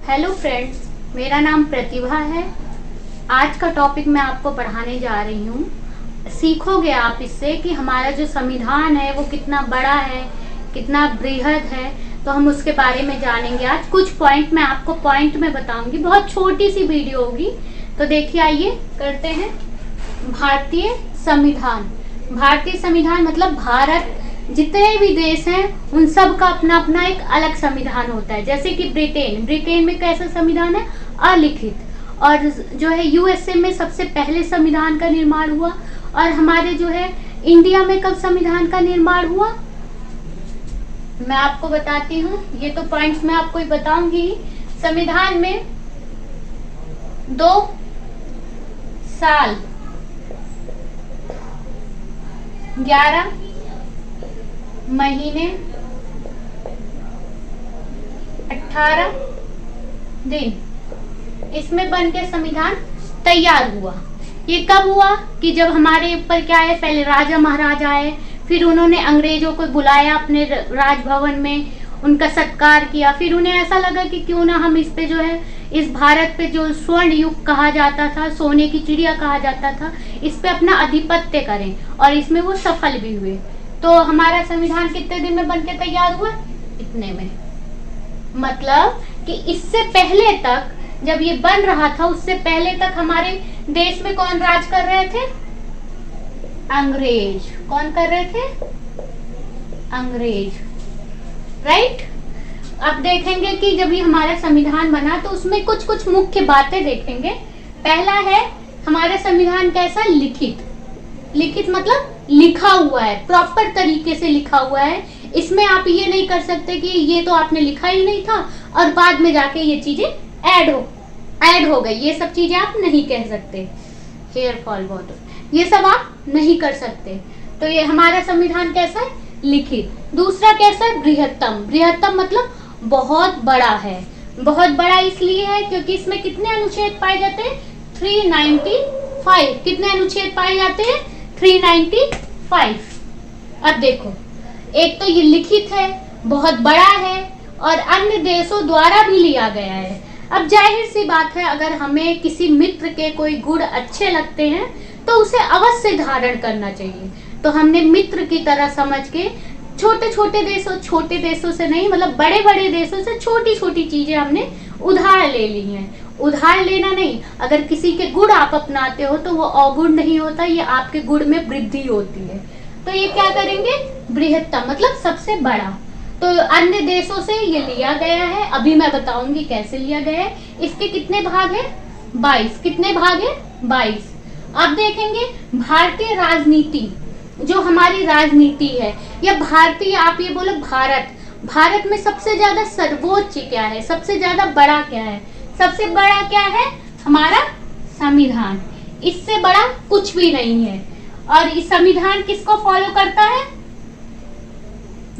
Hello friends, मेरा नाम प्रतिभा है। आज का टॉपिक मैं आपको पढ़ाने जा रही हूँ। सीखोगे आप इससे कि हमारा जो संविधान है वो कितना बड़ा है, कितना बृहद है, तो हम उसके बारे में जानेंगे। आज कुछ पॉइंट मैं आपको पॉइंट में बताऊंगी, बहुत छोटी सी वीडियो होगी। तो देखिए, आइए करते हैं। भारतीय संविधान। भारतीय संविधान मतलब भारत, जितने भी देश हैं उन सब का अपना अपना एक अलग संविधान होता है। जैसे कि ब्रिटेन में कैसा संविधान है? अलिखित। और जो है यूएसए में सबसे पहले संविधान का निर्माण हुआ। और हमारे जो है इंडिया में कब संविधान का निर्माण हुआ, मैं आपको बताती हूँ। ये तो पॉइंट्स मैं आपको ही बताऊंगी। संविधान में 2 साल 11 महीने 18 दिन इसमें बन के संविधान तैयार हुआ। ये कब हुआ कि जब हमारे ऊपर क्या है, पहले राजा महाराजा आए, फिर उन्होंने अंग्रेजों को बुलाया अपने राजभवन में, उनका सत्कार किया। फिर उन्हें ऐसा लगा कि क्यों ना हम इस पे जो है, इस भारत पे जो स्वर्ण युग कहा जाता था, सोने की चिड़िया कहा जाता था, इस पे अपना आधिपत्य करें। और इसमें वो सफल भी हुए। तो हमारा संविधान कितने दिन में बनके तैयार हुआ? इतने में। मतलब कि इससे पहले तक, जब ये बन रहा था, उससे पहले तक हमारे देश में कौन राज कर रहे थे? अंग्रेज। कौन कर रहे थे? अंग्रेज, राइट। अब देखेंगे कि जब ये हमारा संविधान बना तो उसमें कुछ कुछ मुख्य बातें देखेंगे। पहला है, हमारा संविधान कैसा? लिखित। लिखित मतलब लिखा हुआ है, प्रॉपर तरीके से लिखा हुआ है। इसमें आप ये नहीं कर सकते कि ये तो आपने लिखा ही नहीं था और बाद में जाके ये चीजें ऐड हो गई। ये सब चीजें आप नहीं कह सकते। हेयर फॉल बहुत, ये सब आप नहीं कर सकते। तो ये हमारा संविधान कैसा है? लिखित। दूसरा कैसा है? बृहत्तम। बृहत्तम मतलब बहुत बड़ा है। बहुत बड़ा इसलिए है क्योंकि इसमें कितने अनुच्छेद पाए जाते हैं? 395। कितने अनुच्छेद पाए जाते हैं? 395। अब देखो, एक तो ये लिखित है, बहुत बड़ा है और अन्य देशों द्वारा भी लिया गया है। अब जाहिर सी बात है, अगर हमें किसी मित्र के कोई गुण अच्छे लगते हैं तो उसे अवश्य धारण करना चाहिए। तो हमने मित्र की तरह समझ के छोटे देशों से नहीं, मतलब बड़े बड़े देशों से छोटी छोटी चीजें हमने उधार ले ली हैं। उधार लेना नहीं, अगर किसी के गुण आप अपनाते हो तो वो अवगुण नहीं होता, ये आपके गुण में वृद्धि होती है। तो ये क्या करेंगे? बृहत्तम मतलब सबसे बड़ा। तो अन्य देशों से ये लिया गया है। अभी मैं बताऊंगी कैसे लिया गया है। इसके कितने भाग है? 22। कितने भाग है? 22। अब देखेंगे भारतीय राजनीति। जो हमारी राजनीति है, या भारतीय, आप ये बोलो भारत। भारत में सबसे ज्यादा सर्वोच्च क्या है? सबसे ज्यादा बड़ा क्या है? सबसे बड़ा क्या है? हमारा संविधान। इससे बड़ा कुछ भी नहीं है। और इस संविधान किसको फॉलो करता है?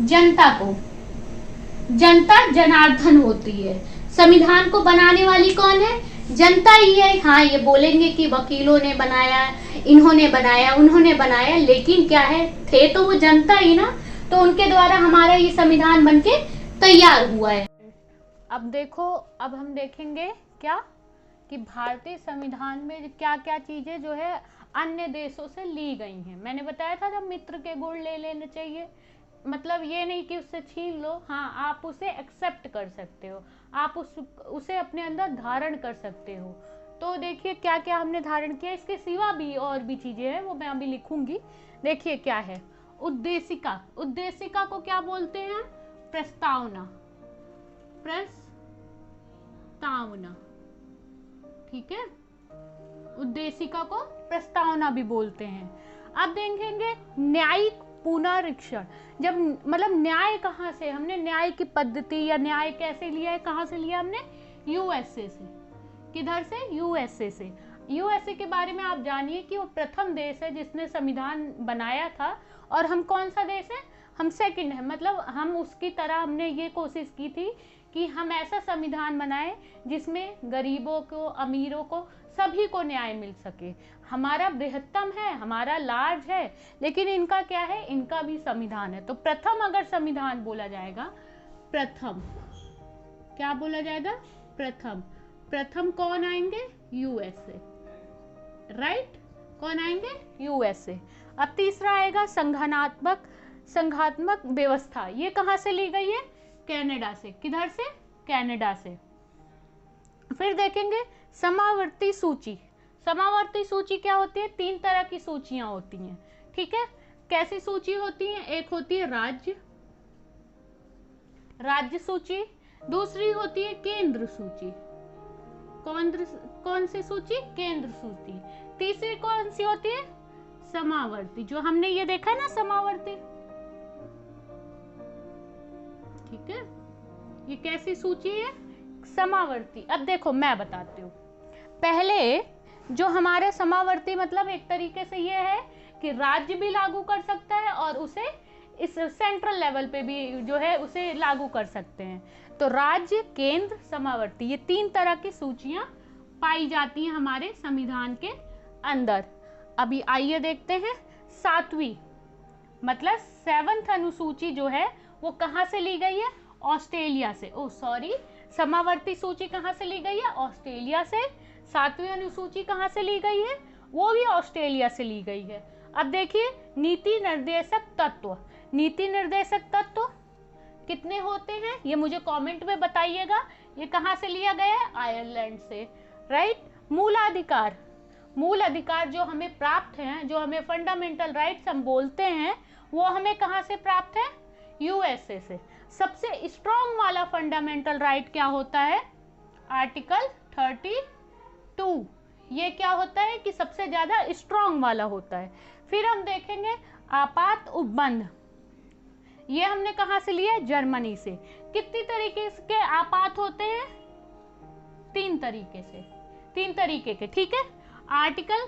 जनता को। जनता जनार्दन होती है। संविधान को बनाने वाली कौन है? जनता ही है। हाँ, ये बोलेंगे कि वकीलों ने बनाया, इन्होंने बनाया, उन्होंने बनाया, लेकिन क्या है, थे तो वो जनता ही ना। तो उनके द्वारा हमारा ये संविधान बनके तैयार हुआ है। अब देखो, अब हम देखेंगे क्या कि भारतीय संविधान में क्या क्या चीजें जो है अन्य देशों से ली गई हैं। मैंने बताया था जब मित्र के गुण ले लेने चाहिए, मतलब ये नहीं कि उससे छीन लो। हाँ, आप उसे एक्सेप्ट कर सकते हो, आप उसे अपने अंदर धारण कर सकते हो। तो देखिए क्या क्या हमने धारण किया। इसके सिवा भी और भी चीजें हैं, वो मैं अभी लिखूंगी। देखिए क्या है। उद्देशिका। उद्देशिका को क्या बोलते हैं? प्रस्तावना। प्रस्तावना, ठीक है। उद्देशिका को प्रस्तावना भी बोलते हैं। अब देखेंगे न्यायिक पुनरीक्षण। जब मतलब न्याय कहाँ से, हमने न्याय की पद्धति या न्याय कैसे लिया है, कहाँ से लिया हमने? यूएसए से। किधर से? यूएसए से। यूएसए के बारे में आप जानिए कि वो प्रथम देश है जिसने संविधान बनाया था। और हम कौन सा देश है? हम सेकंड है। मतलब हम उसकी तरह हमने ये कोशिश की थी कि हम ऐसा संविधान बनाए जिसमें गरीबों को, अमीरों को, सभी को न्याय मिल सके। हमारा बृहत्तम है, हमारा लार्ज है, लेकिन इनका क्या है? इनका भी संविधान है। तो प्रथम अगर संविधान बोला जाएगा, प्रथम क्या बोला जाएगा? प्रथम, प्रथम कौन आएंगे? यूएसए, राइट, कौन आएंगे? यूएसए। अब तीसरा आएगा संघात्मक व्यवस्था, ये कहां से ली गई है? कनाडा से। किधर से? कनाडा से। फिर देखेंगे समावर्ती सूची। समावर्ती सूची क्या होती है? 3 तरह की सूचियां होती हैं, ठीक है। कैसी सूची होती है? एक होती है राज्य सूची, दूसरी होती है केंद्र सूची। कौन सी सूची? केंद्र सूची। तीसरी कौन सी होती है? समावर्ती, जो हमने ये देखा है ना, समावर्ती, ठीक है। ये कैसी सूची है? समावर्ती। अब देखो मैं बताती हूँ। पहले जो हमारे समावर्ती मतलब एक तरीके से ये है कि राज्य भी लागू कर सकता है और उसे इस सेंट्रल लेवल पे भी जो है उसे लागू कर सकते हैं। तो राज्य, केंद्र, समावर्ती, ये 3 तरह की सूचियां पाई जाती हैं हमारे संविधान के अंदर। अभी आइए देखते हैं 7वीं मतलब 7th अनुसूची जो है वो कहां से ली गई है? ऑस्ट्रेलिया से। समावर्ती सूची कहां से ली गई है? ऑस्ट्रेलिया से। 7वीं अनुसूची कहां से ली गई है? वो भी ऑस्ट्रेलिया से ली गई है। अब देखिए नीति निर्देशक तत्व। नीति निर्देशक तत्व कितने होते हैं ये मुझे कमेंट में बताइएगा। ये कहां से लिया गया है? आयरलैंड से, राइट। मूलाधिकार, मूल अधिकार जो हमें प्राप्त हैं, जो हमें फंडामेंटल राइट्स हम बोलते हैं, वो हमें कहां से प्राप्त है? यूएसए से। सबसे स्ट्रॉन्ग वाला फंडामेंटल राइट क्या होता है? आर्टिकल 32। ये क्या होता है कि सबसे ज्यादा स्ट्रॉन्ग वाला होता है। फिर हम देखेंगे आपात उपबंध, ये हमने कहां से लिया है? जर्मनी से। कितनी तरीके के आपात होते हैं? 3 तरीके से, 3 तरीके के, ठीक है। आर्टिकल,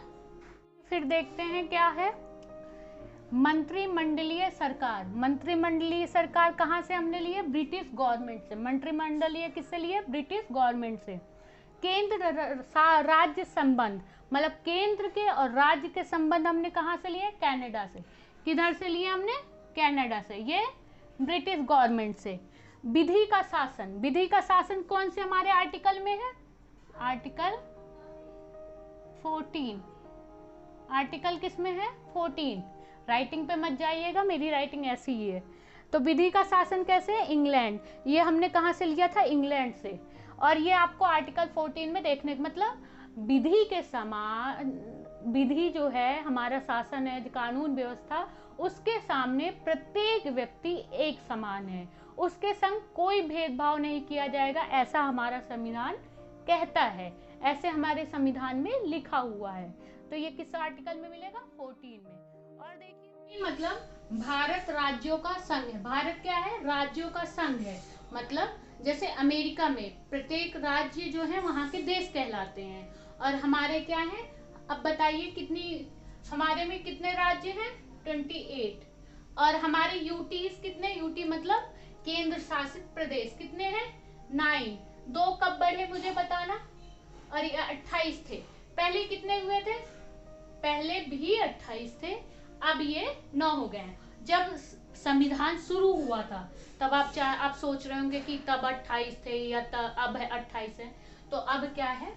फिर देखते हैं क्या है मंत्रिमंडलीय सरकार। मंत्रिमंडलीय सरकार कहां से हमने ली है? ब्रिटिश गवर्नमेंट से। मंत्रिमंडलीय किससे लिए? ब्रिटिश गवर्नमेंट से। केंद्र राज्य संबंध, मतलब केंद्र के और राज्य के संबंध हमने कहां से लिए? कनाडा से। किधर से लिए हमने? कनाडा से। ये ब्रिटिश गवर्नमेंट से। विधि का शासन, विधि का शासन कौन से हमारे आर्टिकल में है? आर्टिकल 14। आर्टिकल किस में है? 14। राइटिंग पे मत जाइएगा, मेरी राइटिंग ऐसी ही है। तो विधि का शासन कैसे है? इंग्लैंड। ये हमने कहां से लिया था? इंग्लैंड से। और ये आपको आर्टिकल 14 में देखने, मतलब विधि के समान, विधि जो है हमारा शासन है, कानून व्यवस्था, उसके सामने प्रत्येक व्यक्ति एक समान है, उसके संग कोई भेदभाव नहीं किया जाएगा, ऐसा हमारा संविधान कहता है। ऐसे हमारे संविधान में लिखा हुआ है। तो ये किस आर्टिकल में मिलेगा? 14 में। और देखिए मतलब भारत राज्यों का संघ है। भारत क्या है? राज्यों का संघ है। मतलब जैसे अमेरिका में प्रत्येक राज्य जो है वहां के देश कहलाते हैं, और हमारे क्या है? अब बताइए कितनी, हमारे में कितने राज्य हैं? 28। और हमारे यूटीज कितने? यूटी मतलब केंद्र शासित प्रदेश कितने हैं? 9। 2 कब बढ़े मुझे बताना। और ये 28 थे। पहले कितने हुए थे? पहले भी 28 थे, अब ये 9 हो गए हैं। जब संविधान शुरू हुआ था तब आप सोच रहे होंगे कि तब 28 थे या अब 28 है। तो अब क्या है?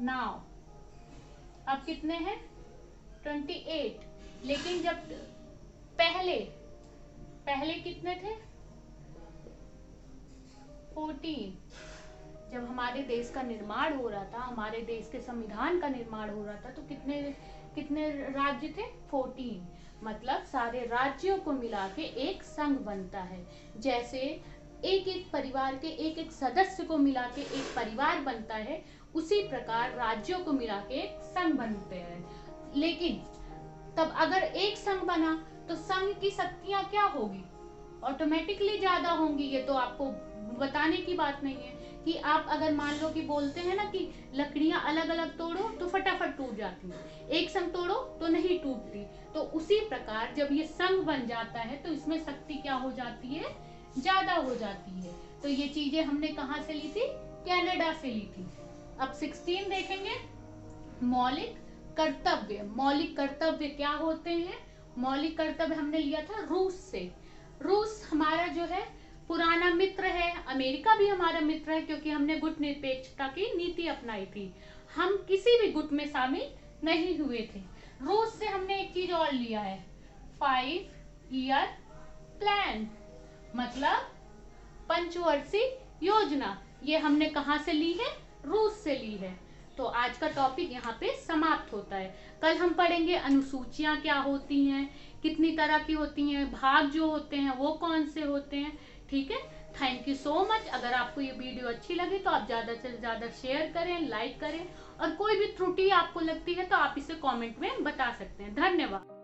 9। अब कितने हैं? 28। लेकिन जब पहले कितने थे? 14। जब हमारे देश का निर्माण हो रहा था, हमारे देश के संविधान का निर्माण हो रहा था, तो कितने राज्य थे? 14। मतलब सारे राज्यों को मिला के एक संघ बनता है। जैसे एक एक परिवार के एक एक सदस्य को मिला के एक परिवार बनता है, उसी प्रकार राज्यों को मिला के एक संघ बनते हैं। लेकिन तब अगर एक संघ बना तो संघ की शक्तियां क्या होगी? ऑटोमेटिकली ज्यादा होंगी। ये तो आपको बताने की बात नहीं है कि आप अगर मान लो कि बोलते हैं ना कि लकड़ियां अलग अलग तोड़ो तो फटाफट टूट जाती हैं, एक संग तोड़ो तो नहीं टूटती। तो उसी प्रकार जब ये संघ बन जाता है तो इसमें शक्ति क्या हो जाती है? ज्यादा हो जाती है। तो ये चीजें हमने कहां से ली थी? कनाडा से ली थी। अब 16 देखेंगे मौलिक कर्तव्य। मौलिक कर्तव्य क्या होते हैं? मौलिक कर्तव्य हमने लिया था रूस से। रूस हमारा जो है पुराना मित्र है, अमेरिका भी हमारा मित्र है क्योंकि हमने गुट निरपेक्षता की नीति अपनाई थी। हम किसी भी गुट में शामिल नहीं हुए थे। रूस से हमने एक चीज और लिया है, 5 ईयर प्लान, मतलब पंचवर्षीय योजना। ये हमने कहां से ली है? रूस से ली है। तो आज का टॉपिक यहाँ पे समाप्त होता है। कल हम पढ़ेंगे अनुसूचियां क्या होती हैं, कितनी तरह की होती हैं, भाग जो होते हैं वो कौन से होते हैं। ठीक है, थैंक यू सो मच। अगर आपको ये वीडियो अच्छी लगी तो आप ज्यादा से ज्यादा शेयर करें, लाइक करें, और कोई भी त्रुटि आपको लगती है तो आप इसे कमेंट में बता सकते हैं। धन्यवाद।